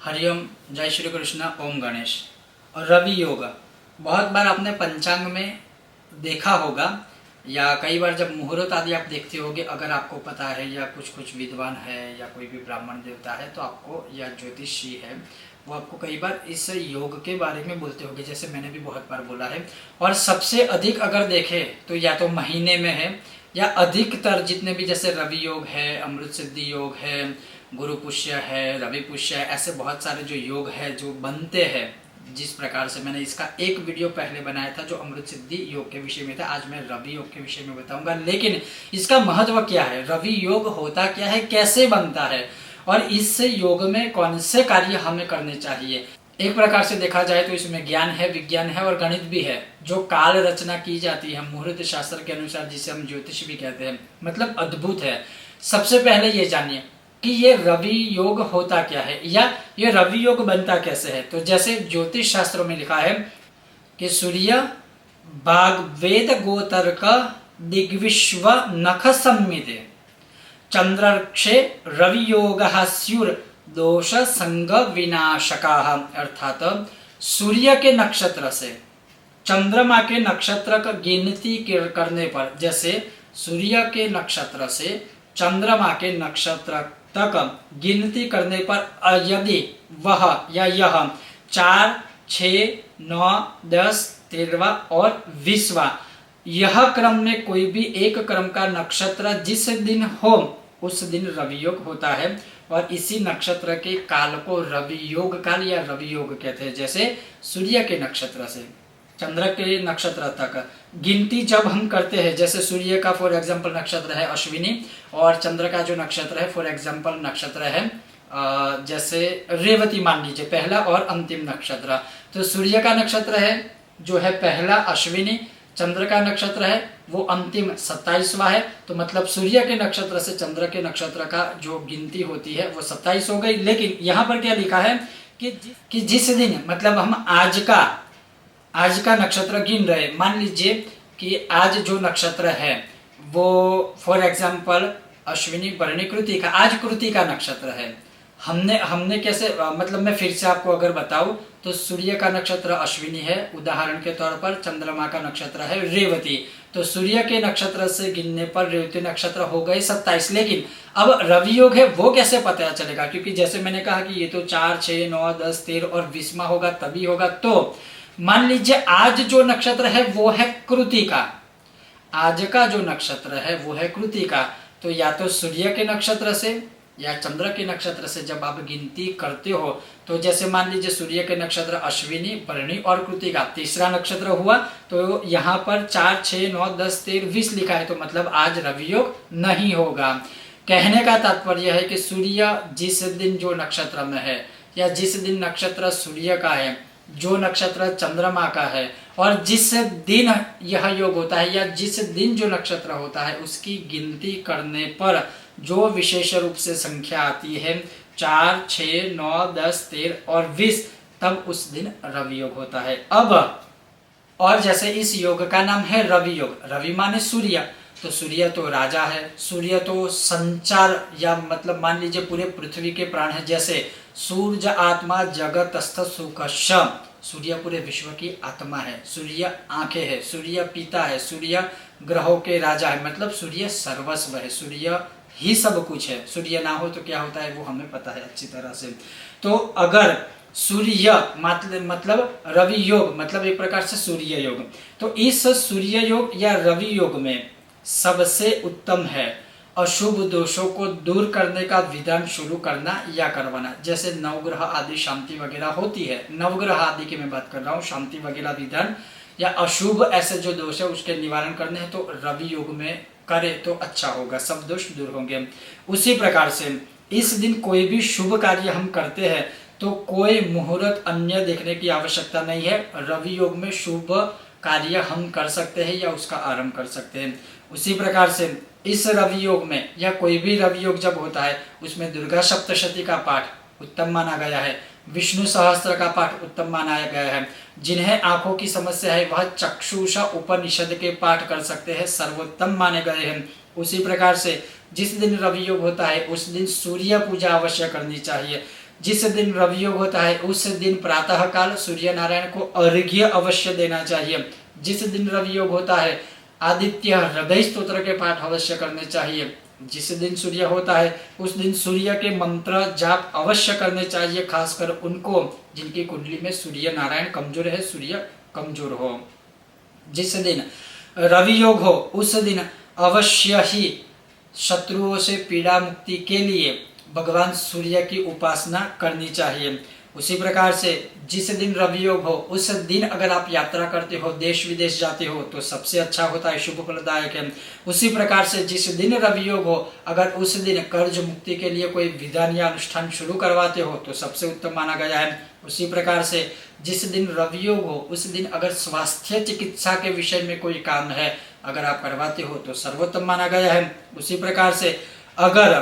हरिओम, जय श्री कृष्ण, ओम गणेश। और रवि योग बहुत बार आपने पंचांग में देखा होगा या कई बार जब मुहूर्त आदि आप देखते होगे, अगर आपको पता है या कुछ कुछ विद्वान है या कोई भी ब्राह्मण देवता है तो आपको या ज्योतिषी है वो आपको कई बार इस योग के बारे में बोलते होंगे, जैसे मैंने भी बहुत बार बोला है। और सबसे अधिक अगर देखें तो या तो महीने में है या अधिकतर जितने भी, जैसे रवि योग है, अमृत सिद्धि योग है, गुरु पुष्य है, रवि पुष्य है, ऐसे बहुत सारे जो योग है जो बनते हैं। जिस प्रकार से मैंने इसका एक वीडियो पहले बनाया था जो अमृत सिद्धि योग के विषय में था, आज मैं रवि योग के विषय में बताऊंगा। लेकिन इसका महत्व क्या है, रवि योग होता क्या है, कैसे बनता है और इस योग में कौन से कार्य हमें करने चाहिए। एक प्रकार से देखा जाए तो इसमें ज्ञान है, विज्ञान है और गणित भी है। जो काल रचना की जाती है मुहूर्त शास्त्र के अनुसार, जिसे हम ज्योतिष भी कहते हैं, मतलब अद्भुत है। सबसे पहले ये जानिए कि ये रवि योग होता क्या है या ये रवि योग बनता कैसे है। तो जैसे ज्योतिष शास्त्रों में लिखा है कि सूर्य बाग वेद गोतर्क दिग्विश्व नख संमिते चंद्रक्षे रवि योग स्युर दोष संग विनाशका। अर्थात सूर्य के नक्षत्र से चंद्रमा के नक्षत्र का गिनती करने पर, जैसे सूर्य के नक्षत्र से चंद्रमा के नक्षत्र तक गिनती करने पर यदि वह या यह 4, 6, 9, 10, 13 और 20वां यह क्रम में कोई भी एक क्रम का नक्षत्र जिस दिन हो उस दिन रवि योग होता है। और इसी नक्षत्र के काल को रवि योग काल या रवि योग कहते हैं। जैसे सूर्य के नक्षत्र से चंद्र के नक्षत्र तक गिनती जब हम करते हैं, जैसे सूर्य का फॉर एग्जांपल नक्षत्र है अश्विनी और चंद्र का जो नक्षत्र है फॉर एग्जांपल नक्षत्र है जैसे रेवती मान लीजिए, पहला और अंतिम नक्षत्र। तो सूर्य का नक्षत्र है जो है पहला अश्विनी, चंद्र का नक्षत्र है वो अंतिम 27वां है। तो मतलब सूर्य के नक्षत्र से चंद्र के नक्षत्र का जो गिनती होती है वो 27 हो गई। लेकिन यहाँ पर क्या लिखा है कि जिस दिन, मतलब हम आज का नक्षत्र गिन रहे, मान लीजिए कि आज जो नक्षत्र है वो फॉर एग्जांपल अश्विनी भरणी कृतिका, आज कृतिका नक्षत्र है। हमने कैसे, मतलब मैं फिर से आपको अगर बताऊं तो सूर्य का नक्षत्र अश्विनी है, उदाहरण के तौर पर चंद्रमा का नक्षत्र है रेवती। तो सूर्य के नक्षत्र से गिनने पर रेवती नक्षत्र हो गए 27। लेकिन अब रवि योग है वो कैसे पता चलेगा, क्योंकि जैसे मैंने कहा कि ये तो 4, 6, 9, 10, 13 और 20वां होगा तभी होगा। तो मान लीजिए आज जो नक्षत्र है वो है कृतिका, आज का जो नक्षत्र है वो है कृतिका। तो या तो सूर्य के नक्षत्र से या चंद्र के नक्षत्र से जब आप गिनती करते हो, तो जैसे मान लीजिए सूर्य के नक्षत्र अश्विनी भरणी और कृतिका, तीसरा नक्षत्र हुआ तो यहाँ पर 4, 6, 9, 10, 13, 20 लिखा है, तो मतलब आज रवि योग नहीं होगा। कहने का तात्पर्य है कि सूर्य जिस दिन जो नक्षत्र में है या जिस दिन नक्षत्र सूर्य का है, जो नक्षत्र चंद्रमा का है और जिस दिन यह योग होता है या जिस दिन जो नक्षत्र होता है उसकी गिनती करने पर जो विशेष रूप से संख्या आती है 4, 6, 9, 10, 13 और 20, तब उस दिन रवि योग होता है। अब और जैसे इस योग का नाम है रवि योग, रवि माने सूर्य, तो सूर्य तो राजा है, सूर्य तो संचार या मतलब मान लीजिए पूरे पृथ्वी के प्राण है। जैसे सूर्य आत्मा जगतस्थ सुखश, सूर्य पूरे विश्व की आत्मा है, सूर्य आंखें है, सूर्य पिता है, सूर्य ग्रहों के राजा है, मतलब सूर्य सर्वस्व है, सूर्य ही सब कुछ है। सूर्य ना हो तो क्या होता है वो हमें पता है अच्छी तरह से। तो अगर सूर्य मतलब रवि योग मतलब एक प्रकार से सूर्य योग, तो इस सूर्य योग या रवि योग में सबसे उत्तम है अशुभ दोषों को दूर करने का विधान शुरू करना या करवाना। जैसे नवग्रह आदि शांति वगैरह होती है, नवग्रह आदि की मैं बात कर रहा हूँ, शांति वगैरह विधान या अशुभ ऐसे जो दोष है उसके निवारण करने हैं तो रवि योग में करे तो अच्छा होगा, सब दोष दूर होंगे। उसी प्रकार से इस दिन कोई भी शुभ कार्य हम करते हैं तो कोई मुहूर्त अन्य देखने की आवश्यकता नहीं है, रवि योग में शुभ कार्य हम कर सकते हैं या उसका आरंभ कर सकते हैं। उसी प्रकार से इस रवि योग में या कोई भी रवि योग जब होता है उसमें दुर्गा सप्तशती का पाठ उत्तम माना गया है, विष्णु सहस्त्र का पाठ उत्तम माना गया है। जिन्हें आंखों की समस्या है वह चक्षुषा उपनिषद के पाठ कर सकते हैं, सर्वोत्तम माने गए हैं। उसी प्रकार से जिस दिन रवि योग होता है उस दिन सूर्य पूजा अवश्य करनी चाहिए। जिस दिन रवि योग होता है उस दिन प्रातः काल सूर्य नारायण को अर्घ्य अवश्य देना चाहिए। जिस दिन रवि योग होता है आदित्य हृदय स्तोत्र के पाठ अवश्य करने चाहिए। जिस दिन सूर्य होता है उस दिन सूर्य के मंत्र जाप अवश्य करने चाहिए, खासकर उनको जिनकी कुंडली में सूर्य नारायण कमजोर है, सूर्य कमजोर हो। जिस दिन रवि योग हो उस दिन अवश्य ही शत्रुओं से पीड़ा मुक्ति के लिए भगवान सूर्य की उपासना करनी चाहिए। उसी प्रकार से जिस दिन रवि योग हो उस दिन अगर आप यात्रा करते हो, देश विदेश जाते हो तो सबसे अच्छा होता है, शुभ फलदायक है। उसी प्रकार से जिस दिन रवि योग हो अगर उस दिन कर्ज मुक्ति के लिए कोई विधान या अनुष्ठान शुरू करवाते हो तो सबसे उत्तम माना गया है। उसी प्रकार से जिस दिन रवि योग हो उस दिन अगर स्वास्थ्य चिकित्सा के विषय में कोई काम है अगर आप करवाते हो तो सर्वोत्तम माना गया है। उसी प्रकार से अगर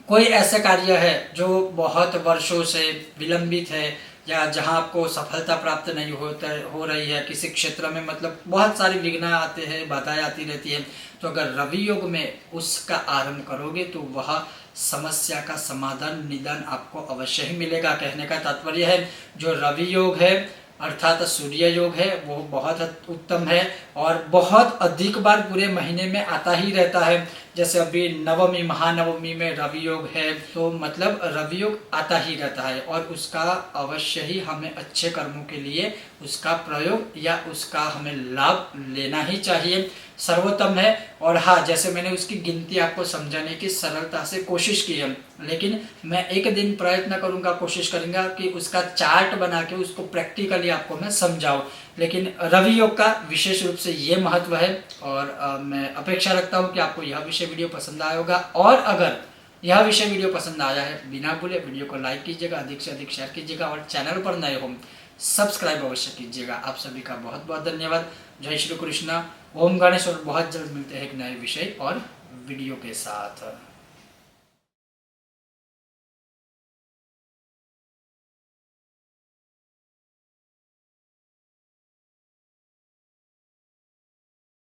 कोई ऐसा कार्य है जो बहुत वर्षों से विलंबित है या जहां आपको सफलता प्राप्त नहीं हो रही है किसी क्षेत्र में, मतलब बहुत सारी विघ्न आते हैं, बाधाएं आती रहती है, तो अगर रवि योग में उसका आरंभ करोगे तो वह समस्या का समाधान निदान आपको अवश्य ही मिलेगा। कहने का तात्पर्य है जो रवि योग है अर्थात सूर्य योग है वो बहुत उत्तम है और बहुत अधिक बार पूरे महीने में आता ही रहता है। जैसे अभी नवमी महानवमी में रवि योग है तो मतलब रवि योग आता ही रहता है और उसका अवश्य ही हमें अच्छे कर्मों के लिए उसका प्रयोग या उसका हमें लाभ लेना ही चाहिए, सर्वोत्तम है। और हाँ, जैसे मैंने उसकी गिनती आपको समझाने की सरलता से कोशिश की है, लेकिन मैं एक दिन प्रयत्न करूंगा, कोशिश करूंगा कि उसका चार्ट बना के उसको प्रैक्टिकली आपको मैं समझाऊं। लेकिन रवि योग का विशेष रूप से ये महत्व है और मैं अपेक्षा रखता हूं कि आपको यह विषय वीडियो पसंद आया होगा। और अगर यह विषय वीडियो पसंद आया है बिना भूले वीडियो को लाइक कीजिएगा, अधिक से अधिक शेयर कीजिएगा और चैनल पर नए हो सब्सक्राइब अवश्य कीजिएगा। आप सभी का बहुत बहुत धन्यवाद। जय श्री कृष्णा, ओम गणेश और बहुत जल्द मिलते हैं एक नए विषय और वीडियो के साथ।